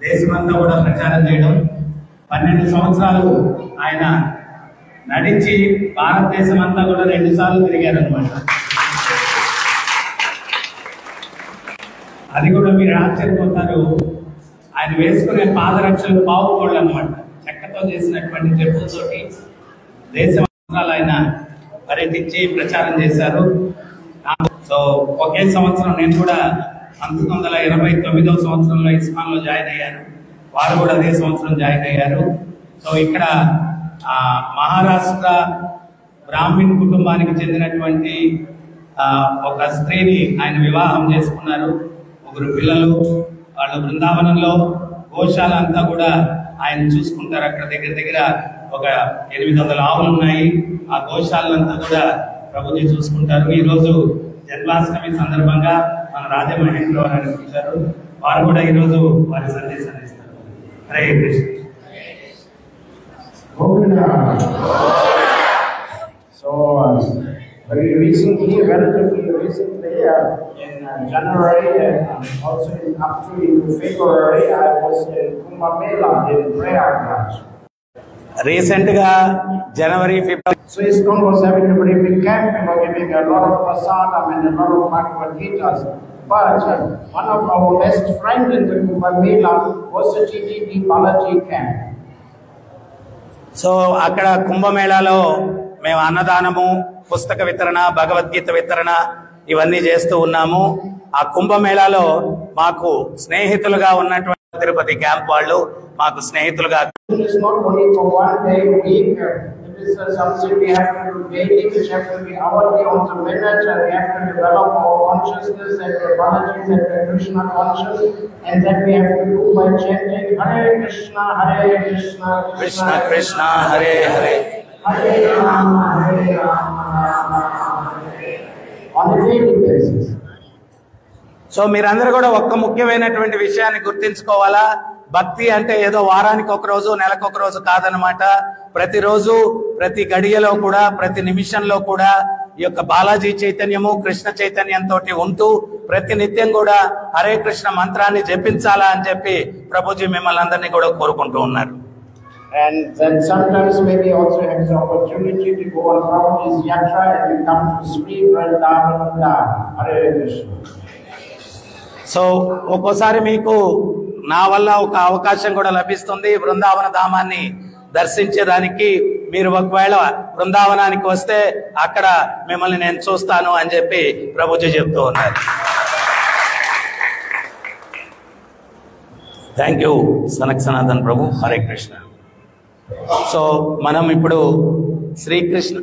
దేశమంతా కూడా ప్రచారం చేయడం 12 సంవత్సరాలు ఆయన నడిచి భారతదేశం అంతా కూడా 2 సార్లు తిరిగారు అన్నమాట. అది కూడా మీరు ఆశ్చర్యపోతారు, ఆయన వేసుకునే పాదరక్షలు పావుకోళ్ళు అన్నమాట. చెక్కతో చేసినటువంటి చెప్పులతోటి దేశమంతా ఆయన పర్యటించి ప్రచారం చేశారు. సో ఒకే సంవత్సరం నేను కూడా 1989వ సంవత్సరంలో ఇస్కాన్లో జాయిన్ అయ్యాను. వారు కూడా అదే సంవత్సరం జాయిన్ అయ్యారు. సో ఇక్కడ మహారాష్ట్ర బ్రాహ్మణ్ కుటుంబానికి చెందినటువంటి ఒక స్త్రీని ఆయన వివాహం చేసుకున్నారు. 1 పిల్లలు. వాళ్ళు బృందావనంలో గోశాల అంతా కూడా ఆయన చూసుకుంటారు. అక్కడ దగ్గర ఒక 800 ఆవులు ఉన్నాయి. ఆ గోశాలంతా కూడా ప్రభుజీ చూసుకుంటారు. ఈరోజు జన్మాష్టమి సందర్భంగా మన రాజమహేంద్ర వారు వచ్చారు. వారు కూడా ఈరోజు వారి సందేశాన్ని ఇస్తారు. Hare Krishna. So very relatively recently, in January and also up to February, I was in Kumbh Mela in Prayagraj. Recent గా జనవరి, ఫిబ్రవరి. So ISKCON was having a very big camp. We were giving a lot of prasadam and a lot of Bhagavad Gitas. But one of our best friends in the Kumbh Mela was the TTD Balaji camp. So అక్కడ కుంభమేళాలో మేము అన్నదానము, పుస్తక వితరణ, భగవద్గీత వితరణ ఇవన్నీ చేస్తూ ఉన్నాము. ఆ కుంభమేళాలో మాకు స్నేహితులుగా ఉన్నటువంటి తిరుపతి క్యాంప్ వాళ్ళు మాకు స్నేహితులుగా. It is not only for one day a week. It is something we have to do daily, which have to be hourly on the minute, and we have to develop our consciousness and Balaji's and Krishna conscious, and that we have to do by chanting Hare Krishna, Krishna Krishna, Hare Hare, Hare Rama, Rama Hare, on a daily basis. So మీరందరూ కూడా ఒక్క ముఖ్యమైనటువంటి విషయాన్ని గుర్తించుకోవాలా. భక్తి అంటే ఏదో వారానికి ఒక రోజు, నెలకు ఒక రోజు కాదనమాట. ప్రతిరోజు, ప్రతి గడియలో కూడా, ప్రతి నిమిషంలో కూడా ఈ యొక్క బాలాజీ చైతన్యము, కృష్ణ చైతన్యంతో ఉంటూ ప్రతి నిత్యం కూడా హరే కృష్ణ మంత్రాన్ని జపించాలా అని చెప్పి ప్రభుజీ మిమ్మల్ని అందరినీ కూడా కోరుకుంటూ ఉన్నారు. And then sometimes maybe also have the opportunity to go on Prabhuji's yatra and we come to Sri Vrindavan. Hare Krishna. So ఒక్కోసారి మీకు నా వల్ల ఒక అవకాశం కూడా లభిస్తుంది బృందావన ధామాన్ని దర్శించేదానికి. మీరు ఒకవేళ బృందావనానికి వస్తే అక్కడ మిమ్మల్ని నేను చూస్తాను అని చెప్పి ప్రభుజీ చెప్తూ ఉన్నారు. Thank you Sanak Sanatan Prabhu. Hare Krishna. So మనం ఇప్పుడు Shrikrishna.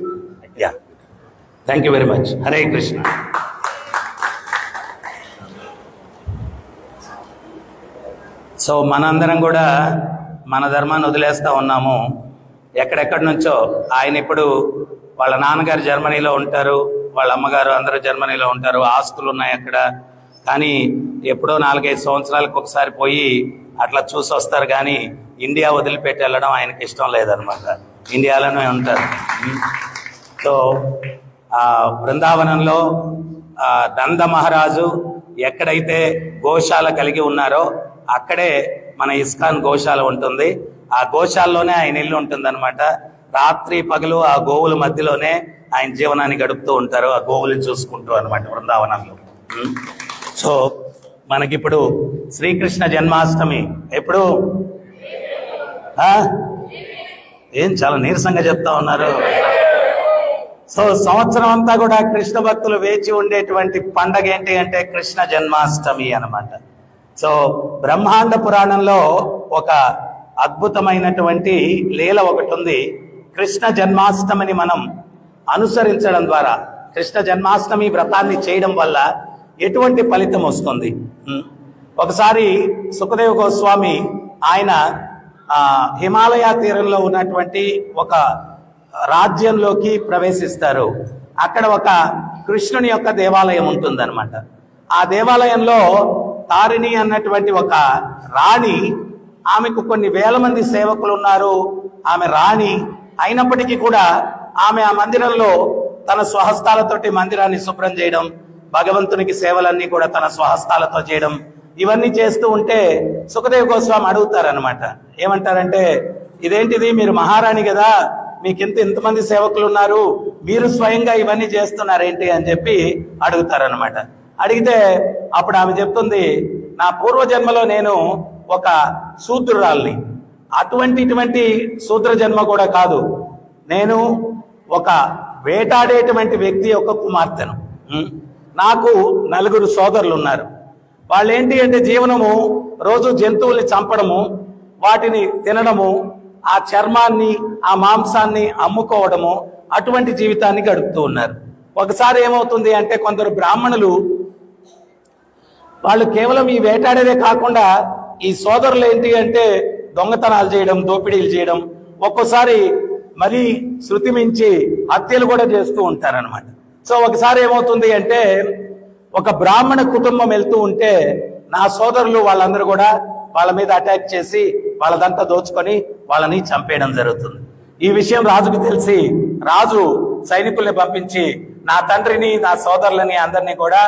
Thank you very much. Hare Krishna. So మనందరం కూడా మన ధర్మాన్ని వదిలేస్తూ ఉన్నాము. ఎక్కడెక్కడి నుంచో ఆయన ఇప్పుడు వాళ్ళ నాన్నగారు జర్మనీలో ఉంటారు, వాళ్ళ అమ్మగారు అందరూ జర్మనీలో ఉంటారు, ఆస్తులు ఉన్నాయి అక్కడ. కానీ ఎప్పుడో 4-5 సంవత్సరాలకు ఒకసారి పోయి అట్లా చూసి వస్తారు. కానీ ఇండియా వదిలిపెట్టి వెళ్ళడం ఆయనకి ఇష్టం లేదనమాట. ఇండియాలోనే ఉంటారు. సో బృందావనంలో నంద మహారాజు ఎక్కడైతే గోశాల కలిగి ఉన్నారో అక్కడే మన ఇస్కాన్ గోశాల ఉంటుంది. ఆ గోశాలలోనే ఆయన ఇల్లు ఉంటుంది అనమాట. రాత్రి పగలు ఆ గోవుల మధ్యలోనే ఆయన జీవనాన్ని గడుపుతూ ఉంటారు, ఆ గోవులను చూసుకుంటూ అనమాట బృందావనంలో. సో మనకిప్పుడు శ్రీకృష్ణ జన్మాష్టమి ఎప్పుడు? ఏం చాలా నీరసంగా చెప్తా ఉన్నారు. సో సంవత్సరం అంతా కూడా కృష్ణ భక్తులు వేచి ఉండేటువంటి పండగ ఏంటి అంటే కృష్ణ జన్మాష్టమి అన్నమాట. సో బ్రహ్మాండ పురాణంలో ఒక అద్భుతమైనటువంటి లీల ఒకటి ఉంది. కృష్ణ జన్మాష్టమిని మనం అనుసరించడం ద్వారా, కృష్ణ జన్మాష్టమి వ్రతాన్ని చేయడం వల్ల ఎటువంటి ఫలితం వస్తుంది? ఒకసారి సుఖదేవ్ గోస్వామి ఆయన హిమాలయ తీరంలో ఉన్నటువంటి ఒక రాజ్యంలోకి ప్రవేశిస్తారు. అక్కడ ఒక కృష్ణుని యొక్క దేవాలయం ఉంటుందన్నమాట. ఆ దేవాలయంలో తారిణి అన్నటువంటి ఒక రాణి, ఆమెకు కొన్ని వేల మంది సేవకులు ఉన్నారు. ఆమె రాణి అయినప్పటికీ కూడా ఆమె ఆ మందిరంలో తన స్వహస్తాలతోటి మందిరాన్ని శుభ్రం చేయడం, భగవంతునికి సేవలన్నీ కూడా తన స్వహస్తాలతో చేయడం ఇవన్నీ చేస్తూ ఉంటే సుఖదేవ్ గోస్వామి అడుగుతారనమాట. ఏమంటారంటే, ఇదేంటిది, మీరు మహారాణి కదా, మీకు ఇంతమంది సేవకులు ఉన్నారు, మీరు స్వయంగా ఇవన్నీ చేస్తున్నారేంటి అని చెప్పి అడుగుతారనమాట. అడిగితే అప్పుడు ఆమె చెప్తుంది, నా పూర్వజన్మలో నేను ఒక శూద్రురాల్ని, ఇటువంటి శూద్ర జన్మ కూడా కాదు, నేను ఒక వేటాడేటువంటి వ్యక్తి యొక్క కుమార్తెను. నాకు 4 సోదరులు ఉన్నారు. వాళ్ళు ఏంటి అంటే జీవనము రోజు జంతువుల్ని చంపడము, వాటిని తినడము, ఆ చర్మాన్ని ఆ మాంసాన్ని అమ్ముకోవడము, అటువంటి జీవితాన్ని గడుపుతూ ఉన్నారు. ఒకసారి ఏమవుతుంది అంటే కొందరు బ్రాహ్మణులు వాళ్ళు కేవలం ఈ వేటాడేదే కాకుండా ఈ సోదరులు ఏంటి అంటే దొంగతనాలు చేయడం, దోపిడీలు చేయడం, ఒక్కోసారి మరీ శృతి మించి హత్యలు కూడా చేస్తూ ఉంటారనమాట. సో ఒకసారి ఏమవుతుంది అంటే ఒక బ్రాహ్మణ కుటుంబం వెళ్తూ ఉంటే నా సోదరులు వాళ్ళందరూ కూడా వాళ్ళ మీద అటాక్ చేసి వాళ్ళదంతా దోచుకొని వాళ్ళని చంపేయడం జరుగుతుంది. ఈ విషయం రాజుకు తెలిసి రాజు సైనికుల్ని పంపించి నా తండ్రిని నా సోదరులని అందరినీ కూడా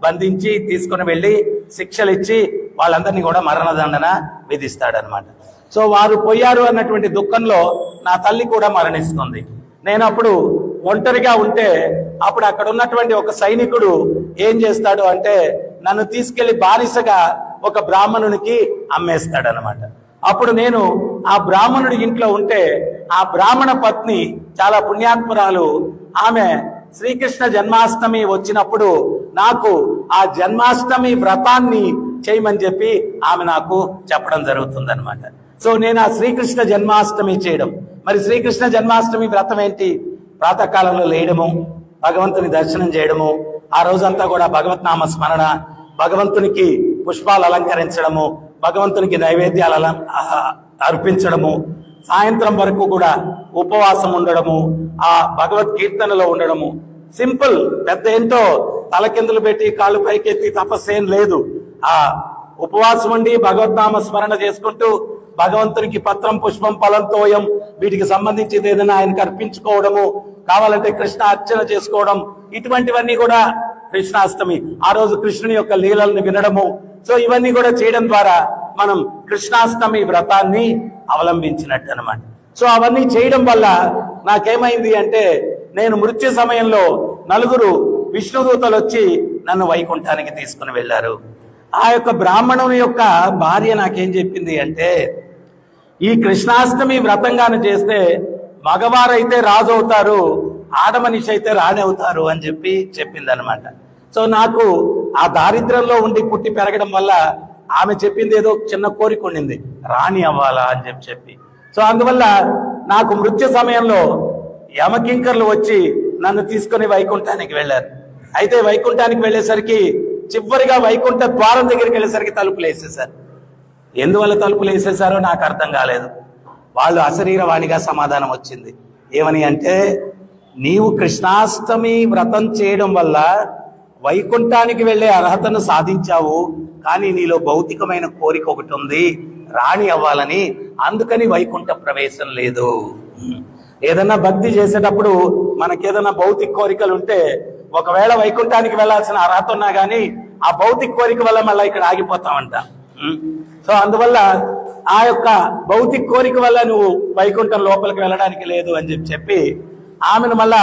బంధించి తీసుకుని వెళ్ళి శిక్షలు ఇచ్చి వాళ్ళందరినీ కూడా మరణదండన విధిస్తాడనమాట. సో వారు పోయారు అన్నటువంటి దుఃఖంలో నా తల్లి కూడా మరణిస్తుంది. నేను అప్పుడు ఒంటరిగా ఉంటే అప్పుడు అక్కడ ఉన్నటువంటి ఒక సైనికుడు ఏం చేస్తాడు అంటే నన్ను తీసుకెళ్లి బానిసగా ఒక బ్రాహ్మణునికి అమ్మేస్తాడనమాట. అప్పుడు నేను ఆ బ్రాహ్మణుడి ఇంట్లో ఉంటే ఆ బ్రాహ్మణ పత్ని చాలా పుణ్యాత్మురాలు, ఆమె శ్రీకృష్ణ జన్మాష్టమి వచ్చినప్పుడు నాకు ఆ జన్మాష్టమి వ్రతాన్ని చేయమని చెప్పి ఆమె నాకు చెప్పడం జరుగుతుందన్నమాట. సో నేను ఆ శ్రీకృష్ణ జన్మాష్టమి చేయడం, మరి శ్రీకృష్ణ జన్మాష్టమి వ్రతం ఏంటి? ప్రాతకాలంలో లేయడము, భగవంతుని దర్శనం చేయడము, ఆ రోజంతా కూడా భగవత్ నామ స్మరణ, భగవంతునికి పుష్పాలు అలంకరించడము, భగవంతునికి నైవేద్యాలు అర్పించడము, సాయంత్రం వరకు కూడా ఉపవాసం ఉండడము, ఆ భగవత్ కీర్తనలో ఉండడము. సింపుల్, పెద్ద ఏంటో తలకిందులు పెట్టి కాళ్ళు పైకెత్తి తపస్సేం లేదు. ఆ ఉపవాసం ఉండి భగవద్నామ స్మరణ చేసుకుంటూ భగవంతునికి పత్రం పుష్పం ఫలం తోయం వీటికి సంబంధించింది ఏదైనా ఆయనకు అర్పించుకోవడము, కావాలంటే కృష్ణ అర్చన చేసుకోవడం, ఇటువంటివన్నీ కూడా కృష్ణాష్టమి ఆ రోజు కృష్ణుని యొక్క లీలల్ని వినడము. సో ఇవన్నీ కూడా చేయడం ద్వారా మనం కృష్ణాష్టమి వ్రతాన్ని అవలంబించినట్టు అనమాట. సో అవన్నీ చేయడం వల్ల నాకేమైంది అంటే నేను మృత్యు సమయంలో 4 విష్ణుదూతలు వచ్చి నన్ను వైకుంఠానికి తీసుకుని వెళ్ళారు. ఆ యొక్క బ్రాహ్మణుని యొక్క భార్య నాకేం చెప్పింది అంటే ఈ కృష్ణాష్టమి వ్రతంగాను చేస్తే మగవారైతే రాజు అవుతారు, ఆడమనిషి అయితే రాణి అవుతారు అని చెప్పి చెప్పింది అనమాట. సో నాకు ఆ దారిద్ర్యంలో ఉండి పుట్టి పెరగడం వల్ల ఆమె చెప్పింది ఏదో చిన్న కోరిక ఉండింది, రాణి అవ్వాలా అని చెప్పి. సో అందువల్ల నాకు మృత్యు సమయంలో యమకింకర్లు వచ్చి నన్ను తీసుకుని వైకుంఠానికి వెళ్ళారు. అయితే వైకుంఠానికి వెళ్ళేసరికి చివరిగా వైకుంఠ ద్వారం దగ్గరికి వెళ్ళేసరికి తలుపులు వేసేసారు. ఎందువల్ల తలుపులు వేసేసారో నాకు అర్థం కాలేదు. వాళ్ళు అశరీరవాణిగా సమాధానం వచ్చింది. ఏమని అంటే నీవు కృష్ణాష్టమి వ్రతం చేయడం వల్ల వైకుంఠానికి వెళ్ళే అర్హతను సాధించావు, కానీ నీలో భౌతికమైన కోరిక ఒకటి ఉంది, రాణి అవ్వాలని, అందుకని వైకుంఠ ప్రవేశం లేదు. ఏదన్నా భక్తి చేసేటప్పుడు మనకేదన్నా భౌతిక కోరికలు ఉంటే ఒకవేళ వైకుంఠానికి వెళ్లాల్సిన అర్హత ఉన్నా గానీ ఆ భౌతిక కోరిక వల్ల మళ్ళీ ఇక్కడ ఆగిపోతామంట. సో అందువల్ల ఆ యొక్క భౌతిక కోరిక వల్ల నువ్వు వైకుంఠం లోపలికి వెళ్ళడానికి లేదు అని చెప్పి ఆమెను మళ్ళా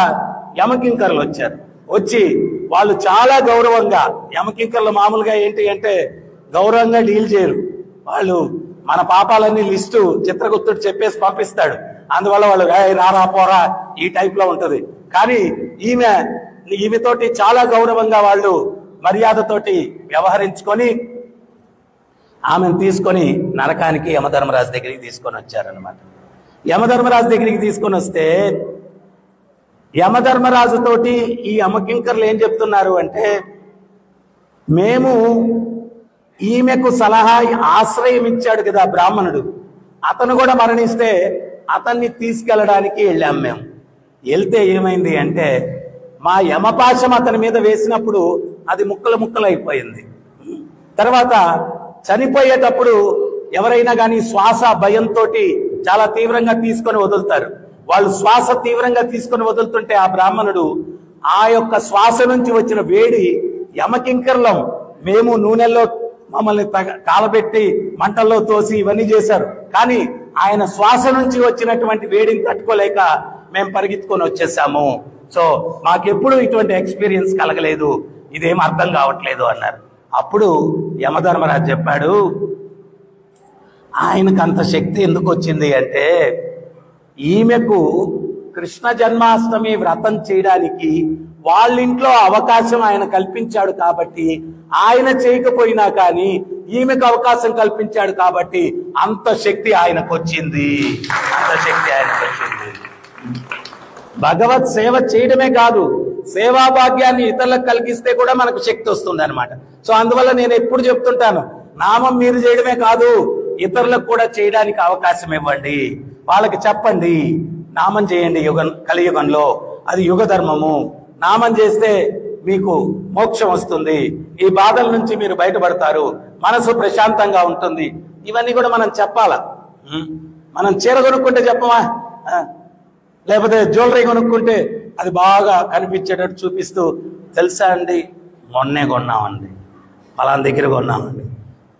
యమకింకర్లు వచ్చారు. వచ్చి వాళ్ళు చాలా గౌరవంగా, యమకింకర్లు మామూలుగా ఏంటి అంటే గౌరవంగా డీల్ చేయరు. వాళ్ళు మన పాపాలన్నీ లిస్టు చిత్రగుప్తుడు చెప్పేసి పంపిస్తాడు. అందువల్ల వాళ్ళు రారా పోరా ఈ టైప్ లో ఉంటది. కానీ ఈమెతోటి చాలా గౌరవంగా వాళ్ళు మర్యాదతోటి వ్యవహరించుకొని ఆమెను తీసుకొని నరకానికి యమధర్మరాజు దగ్గరికి తీసుకొని వచ్చారనమాట. యమధర్మరాజు దగ్గరికి తీసుకొని వస్తే యమధర్మరాజుతోటి ఈ యమకింకర్లు ఏం చెప్తున్నారు అంటే మేము ఈమెకు సలహా ఆశ్రయం ఇచ్చాడు కదా బ్రాహ్మణుడు, అతను కూడా మరణిస్తే అతన్ని తీసుకెళ్ళడానికి వెళ్ళాం. మేము వెళ్తే ఏమైంది అంటే మా యమపాశం అతని మీద వేసినప్పుడు అది ముక్కలు ముక్కలు అయిపోయింది. తర్వాత చనిపోయేటప్పుడు ఎవరైనా కానీ శ్వాస భయంతో చాలా తీవ్రంగా తీసుకొని వదులుతారు. వాళ్ళు శ్వాస తీవ్రంగా తీసుకొని వదులుతుంటే ఆ బ్రాహ్మణుడు ఆ యొక్క శ్వాస నుంచి వచ్చిన వేడి యమకింకర్లం మేము నూనెల్లో మమ్మల్ని కాలబెట్టి మంటల్లో తోసి ఇవన్నీ చేశారు. కానీ ఆయన శ్వాస నుంచి వచ్చినటువంటి వేడిని తట్టుకోలేక మేము పరిగెత్తుకొని వచ్చేసాము. సో మాకెప్పుడు ఇటువంటి ఎక్స్పీరియన్స్ కలగలేదు, ఇదేం అర్థం కావట్లేదు అన్నారు. అప్పుడు యమధర్మరాజు చెప్పాడు, ఆయనకు అంత శక్తి ఎందుకు వచ్చింది అంటే, ఈమెకు కృష్ణ జన్మాష్టమి వ్రతం చేయడానికి వాళ్ళింట్లో అవకాశం ఆయన కల్పించాడు కాబట్టి, ఆయన చేయకపోయినా కానీ ఈమెకు అవకాశం కల్పించాడు కాబట్టి అంత శక్తి ఆయనకు వచ్చింది, అంత శక్తి ఆయనకు వచ్చింది. భగవత్ సేవ చేయడమే కాదు, సేవా భాగ్యాన్ని ఇతరులకు కలిగిస్తే కూడా మనకు శక్తి వస్తుంది అనమాట. సో అందువల్ల నేను ఎప్పుడు చెప్తుంటాను, నామం మీరు చేయడమే కాదు, ఇతరులకు కూడా చేయడానికి అవకాశం ఇవ్వండి. వాళ్ళకి చెప్పండి, నామం చేయండి కలియుగంలో, అది యుగ ధర్మము. నామం చేస్తే మీకు మోక్షం వస్తుంది, ఈ బాధల నుంచి మీరు బయటపడతారు, మనసు ప్రశాంతంగా ఉంటుంది. ఇవన్నీ కూడా మనం చెప్పాలా? మనం చీర కొనుక్కుంటే చెప్పమా? లేకపోతే జ్యువెలరీ కొనుక్కుంటే అది బాగా కనిపించేటట్టు చూపిస్తూ, తెలుసా అండి మొన్నే కొన్నామండి, ఫలానా దగ్గర కొన్నామండి.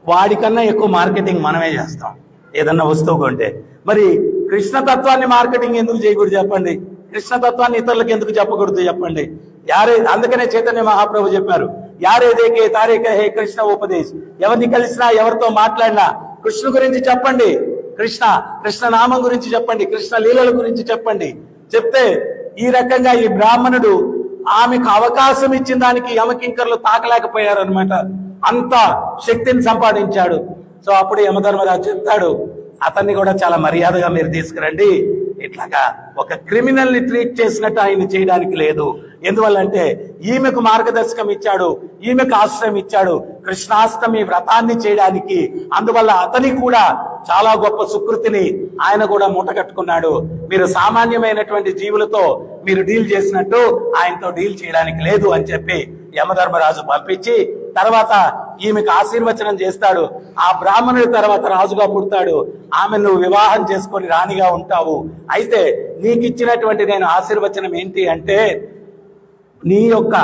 వాడికన్నా ఎక్కువ మార్కెటింగ్ మనమే చేస్తాం ఏదన్నా వస్తువు కొంటే. మరి కృష్ణతత్వాన్ని మార్కెటింగ్ ఎందుకు చేయకూడదు చెప్పండి? కృష్ణతత్వాన్ని ఇతరులకు ఎందుకు చెప్పకూడదు చెప్పండి? అందుకనే చైతన్య మహాప్రభు చెప్పారు, యారే దేకే తారేక హే కృష్ణ ఉపదేశ్. ఎవరిని కలిసినా ఎవరితో మాట్లాడినా కృష్ణ గురించి చెప్పండి, కృష్ణ నామం గురించి చెప్పండి, కృష్ణ లీలల గురించి చెప్పండి. చెప్తే ఈ రకంగా ఈ బ్రాహ్మణుడు ఆమెకు అవకాశం ఇచ్చిన దానికి యమకింకర్లు తాకలేకపోయారు అనమాట, అంత శక్తిని సంపాదించాడు. సో అప్పుడు యమధర్మరాజు చెప్తాడు, అతన్ని కూడా చాలా మర్యాదగా మీరు తీసుకురండి. ఇట్లాగా ఒక క్రిమినల్ ని ట్రీట్ చేసినట్టు ఆయన చేయడానికి లేదు. ఎందువల్లంటే ఈమెకు మార్గదర్శకం ఇచ్చాడు, ఈమెకు ఆశ్రయం ఇచ్చాడు కృష్ణాష్టమి వ్రతాన్ని చేయడానికి. అందువల్ల అతని కూడా చాలా గొప్ప సుకృతిని ఆయన కూడా మూటగట్టుకున్నాడు. మీరు సామాన్యమైనటువంటి జీవులతో మీరు డీల్ చేసినట్టు ఆయనతో డీల్ చేయడానికి లేదు అని చెప్పి యమధర్మరాజు పంపించి, తర్వాత ఈమెకు ఆశీర్వచనం చేస్తాడు. ఆ బ్రాహ్మణుడి తర్వాత రాజుగా పుడతాడు, ఆమె నువ్వు వివాహం చేసుకొని రాణిగా ఉంటావు. అయితే నీకు ఇచ్చినటువంటి నేను ఆశీర్వచనం ఏంటి అంటే, నీ యొక్క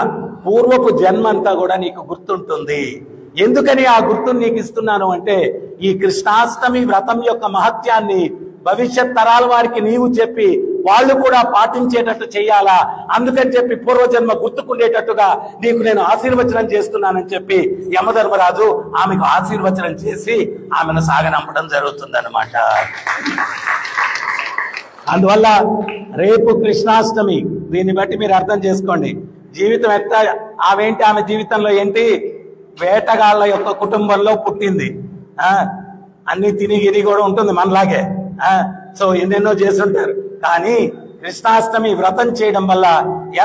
పూర్వపు జన్మంతా కూడా నీకు గుర్తుంటుంది. ఎందుకని ఆ గుర్తును నీకు ఇస్తున్నాను అంటే, ఈ కృష్ణాష్టమి వ్రతం యొక్క మహత్యాన్ని భవిష్యత్ తరాల వారికి నీవు చెప్పి వాళ్ళు కూడా పాటించేటట్టు చెయ్యాలా, అందుకని చెప్పి పూర్వజన్మ గుర్తుకుండేటట్టుగా నీకు నేను ఆశీర్వచనం చేస్తున్నానని చెప్పి యమధర్మరాజు ఆమెకు ఆశీర్వచనం చేసి ఆమెను సాగనంపడం జరుగుతుందన్నమాట. అందువల్ల రేపు కృష్ణాష్టమి, దీన్ని బట్టి మీరు అర్థం చేసుకోండి. జీవితం ఆమె జీవితంలో ఏంటి, వేటగాళ్ల యొక్క కుటుంబంలో పుట్టింది. అన్ని తిని కూడా ఉంటుంది మనలాగే. సో ఎన్నెన్నో చేస్తుంటారు. కానీ కృష్ణాష్టమి వ్రతం చేయడం వల్ల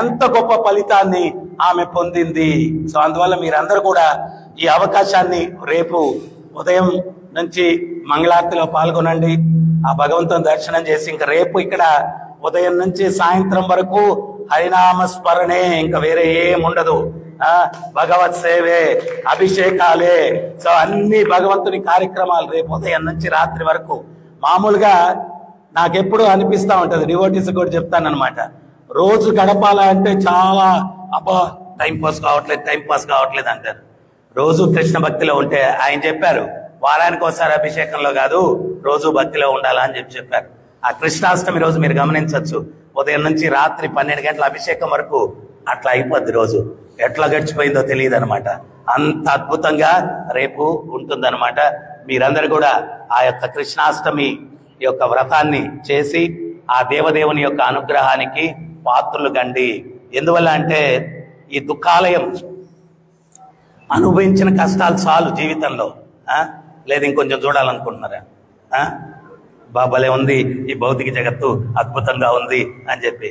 ఎంత గొప్ప ఫలితాన్ని ఆమె పొందింది. సో అందువల్ల మీరందరూ కూడా ఈ అవకాశాన్ని రేపు ఉదయం నుంచి మంగళారతిలో పాల్గొనండి. ఆ భగవంతుని దర్శనం చేసి ఇంకా రేపు ఇక్కడ ఉదయం నుంచి సాయంత్రం వరకు హరినామ స్మరణే, ఇంకా వేరే ఏముండదు. భగవత్ సేవే, అభిషేకాలే. సో అన్ని భగవంతుని కార్యక్రమాలు రేపు ఉదయం నుంచి రాత్రి వరకు. మామూలుగా నాకెప్పుడు అనిపిస్తా ఉంటది, డివోటీస్ కూడా చెప్తానన్నమాట, రోజు గడపాలంటే చాలా టైం పాస్ కావట్లేదు అంటారు. రోజు కృష్ణ భక్తిలో ఉంటే ఆయన చెప్పారు, వారానికి ఒకసారి అభిషేకంలో కాదు, రోజు భక్తిలో ఉండాలా అని చెప్పారు. ఆ కృష్ణాష్టమి రోజు మీరు గమనించవచ్చు, ఉదయం నుంచి రాత్రి 12 గంటల అభిషేకం వరకు అట్లా అయిపోద్ది. రోజు ఎట్లా గడిచిపోయిందో తెలియదు అనమాట. అంత అద్భుతంగా రేపు ఉంటుందన్నమాట. మీరందరూ కూడా ఆ యొక్క కృష్ణాష్టమి యొక్క వ్రతాన్ని చేసి ఆ దేవదేవుని యొక్క అనుగ్రహానికి పాత్రులు కండి. ఎందువల్ల అంటే ఈ దుఃఖాలయం అనుభవించిన కష్టాలు చాలు జీవితంలో. లేదు ఇంకొంచెం చూడాలనుకుంటున్నారా? బాబలే ఉంది ఈ భౌతిక జగత్తు, అద్భుతంగా ఉంది అని చెప్పి.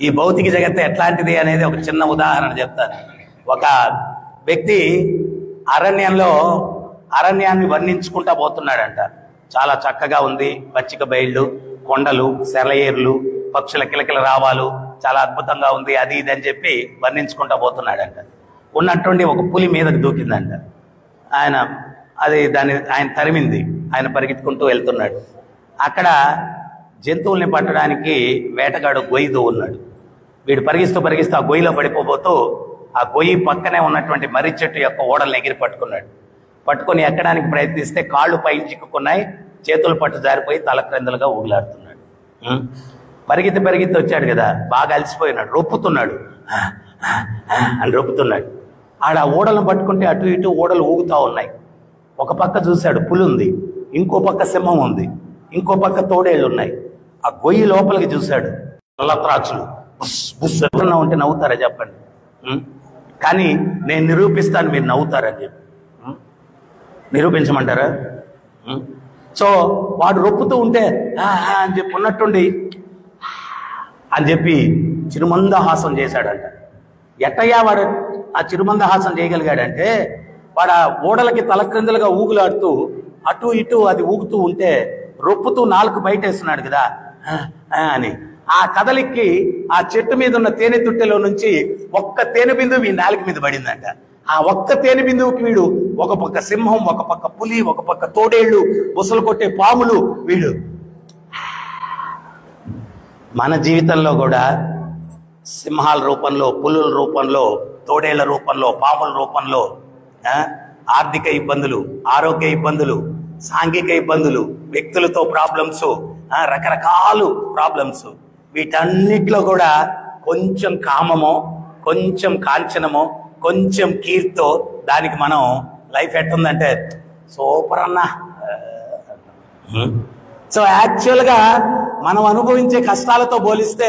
ఈ భౌతిక జగత్తు ఎట్లాంటిది అనేది ఒక చిన్న ఉదాహరణ చెప్తాను. ఒక వ్యక్తి అరణ్యాన్ని వర్ణించుకుంటా పోతున్నాడంట. చాలా చక్కగా ఉంది, పచ్చిక బయళ్ళు, కొండలు, సెలయేర్లు, పక్షుల కిలకిల రావాలు, చాలా అద్భుతంగా ఉంది, అది ఇది అని చెప్పి వర్ణించుకుంటా పోతున్నాడంట. ఉన్నట్టుండి ఒక పులి మీదకి దూకిందంట. ఆయన తరిమింది. ఆయన పరిగెత్తుకుంటూ వెళ్తున్నాడు. అక్కడ జంతువుల్ని పట్టడానికి వేటగాడు గొయ్యి ఉన్నాడు. వీడు పరిగిస్తూ ఆ గొయ్యిలో పడిపోబోతూ ఆ గొయ్యి పక్కనే ఉన్నటువంటి మర్రి చెట్టు యొక్క ఓడల్ని ఎగిరి పట్టుకున్నాడు. పట్టుకొని ఎక్కడానికి ప్రయత్నిస్తే కాళ్ళు పైకి చిక్కుకున్నాయి, చేతులు పట్టు జారిపోయి తలక్రిందులుగా ఊగులాడుతున్నాడు. పరిగెత్తి వచ్చాడు కదా, బాగా అలసిపోయినాడు, రొప్పుతున్నాడు, అని రొప్పుతున్నాడు. ఆడ ఊడలను పట్టుకుంటే అటు ఇటు ఊడలు ఊగుతూ ఉన్నాయి. ఒక పక్క చూశాడు పులి ఉంది, ఇంకో పక్క సింహం ఉంది, ఇంకో పక్క తోడేళ్ళు ఉన్నాయి. ఆ గొయ్యి లోపలికి చూశాడు, నల్లత్రాచులు బుస్ బుస్ ఎప్పుడన్నా ఉంటే నవ్వుతారా చెప్పండి? కానీ నేను నిరూపిస్తాను, మీరు నవ్వుతారని చెప్పి. నిరూపించమంటారా? సో వాడు రొప్పుతూ ఉంటే అని చెప్పి ఉన్నట్టుండి అని చెప్పి చిరుమందహాసం చేశాడంట. ఎట్టయ్యా వాడు ఆ చిరుమందహాసం చేయగలిగాడంటే, వాడు ఆ ఓడలకి తలక్రిందులుగా ఊగులాడుతూ అటు ఇటు అది ఊగుతూ ఉంటే రొప్పుతూ నాలుగు బయటేస్తున్నాడు కదా అని. ఆ కదలికి ఆ చెట్టు మీద ఉన్న తేనె తుట్టెలో నుంచి ఒక్క తేనె బిందువు ఈ నాలుగు మీద పడిందంట. ఆ ఒక్క తేనె బిందువుకి వీడు ఒక పక్క సింహం, ఒక పక్క పులి, ఒక పక్క తోడేళ్లు, బుసలు కొట్టే పాములు. వీడు మన జీవితంలో కూడా సింహాల రూపంలో, పులుల రూపంలో, తోడేళ్ల రూపంలో, పాముల రూపంలో ఆర్థిక ఇబ్బందులు, ఆరోగ్య ఇబ్బందులు, సాంఘిక ఇబ్బందులు, వ్యక్తులతో ప్రాబ్లమ్స్, రకరకాల ప్రాబ్లమ్స్, వీటన్నిటిలో కూడా కొంచెం కామమో, కొంచెం కాంచనమో, కొంచెం కీర్తో దానికి మనం లైఫ్ ఎట్టుందంటే సూపర్ అన్నా. సో యాక్చువల్గా మనం అనుభవించే కష్టాలతో పోలిస్తే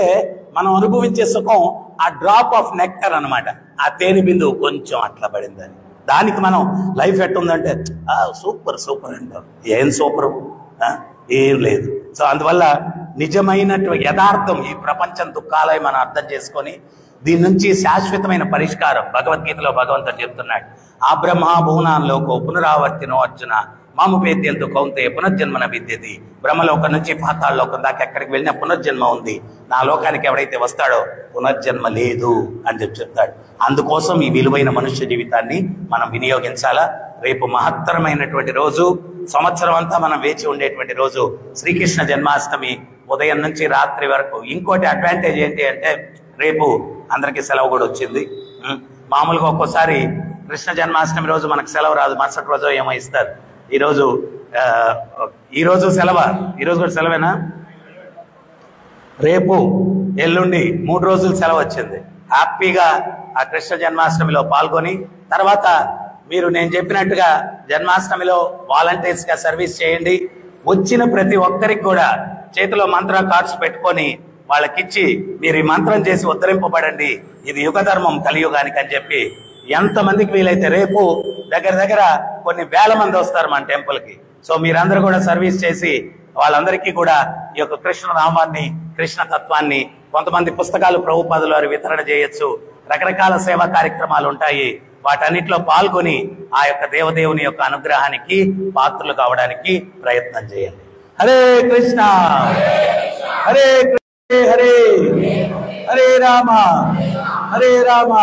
మనం అనుభవించే సుఖం ఆ డ్రాప్ ఆఫ్ నెక్టర్ అనమాట. ఆ తేనె బిందువు కొంచెం అట్లా పడిందని దానికి మనం లైఫ్ ఎట్టుందంటే సూపర్ సూపర్ అంటాం. ఏం సూపరు? ఏం లేదు. సో అందువల్ల నిజమైనటువంటి యథార్థం ఈ ప్రపంచం దుఃఖాలయ మనం అర్థం చేసుకొని దీని నుంచి శాశ్వతమైన పరిష్కారం భగవద్గీతలో భగవంతుడు చెప్తున్నాడు. ఆ బ్రహ్మ భువనాల్లోకో పునరావర్తినో అర్జున మాముపేద్యంతో కౌంతే పునర్జన్మన విద్యది. బ్రహ్మలోకం నుంచి పాతాళలోకం దాకా ఎక్కడికి వెళ్ళినా పునర్జన్మ ఉంది. నా లోకానికి ఎవడైతే వస్తాడో పునర్జన్మ లేదు అని చెప్తాడు. అందుకోసం ఈ విలువైన మనుష్య జీవితాన్ని మనం వినియోగించాలా. రేపు మహత్తరమైనటువంటి రోజు, సంవత్సరం అంతా మనం వేచి ఉండేటువంటి రోజు శ్రీకృష్ణ జన్మాష్టమి. ఉదయం నుంచి రాత్రి వరకు. ఇంకోటి అడ్వాంటేజ్ ఏంటి అంటే రేపు అందరికీ సెలవు కూడా వచ్చింది. మామూలుగా ఒక్కోసారి కృష్ణ జన్మాష్టమి రోజు మనకు సెలవు రాదు, మరుసటి రోజు ఏమో ఇస్తారు. ఈరోజు సెలవా? ఈరోజు కూడా సెలవేనా? రేపు ఎల్లుండి 3 రోజులు సెలవు వచ్చింది. హ్యాపీగా ఆ కృష్ణ జన్మాష్టమిలో పాల్గొని తర్వాత మీరు నేను చెప్పినట్టుగా జన్మాష్టమిలో వాలంటీర్స్ గా సర్వీస్ చేయండి. వచ్చిన ప్రతి ఒక్కరికి కూడా చేతిలో మంత్ర కార్డ్స్ పెట్టుకొని వాళ్ళకిచ్చి మీరు ఈ మంత్రం చేసి ఉద్ధరింపబడండి, ఇది యుగ ధర్మం కలియుగానికి అని చెప్పి ఎంతమందికి వీలైతే రేపు దగ్గర కొన్ని వేల మంది వస్తారు మన టెంపుల్ కి. సో మీరందరూ కూడా సర్వీస్ చేసి వాళ్ళందరికీ కూడా ఈ యొక్క కృష్ణ నామాన్ని, కృష్ణ తత్వాన్ని, కొంతమంది పుస్తకాలు ప్రభుపాదుల వారి వితరణ చేయొచ్చు, రకరకాల సేవా కార్యక్రమాలు ఉంటాయి. వాటన్నిటిలో పాల్గొని ఆ యొక్క దేవదేవుని యొక్క అనుగ్రహానికి పాత్రలు కావడానికి ప్రయత్నం చేయండి. హరే కృష్ణ హరే కృష్ణ హరే హరే రామ హరే రామ.